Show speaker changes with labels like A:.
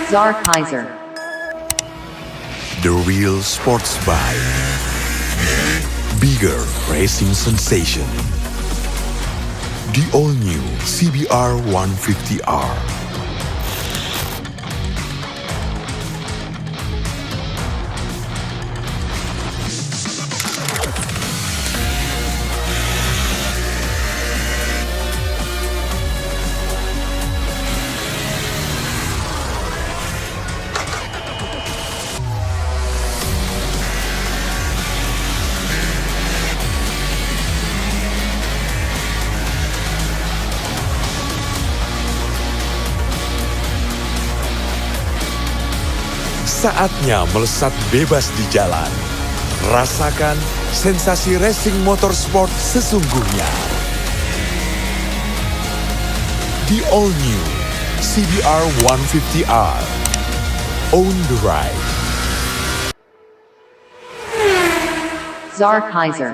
A: CZAR KAISER.
B: The real sports bike. Bigger racing sensation. The all-new CBR150R. Saatnya melesat bebas di jalan. Rasakan sensasi racing motorsport sesungguhnya. The all-new CBR150R. Own the ride.
A: CZAR KAISER.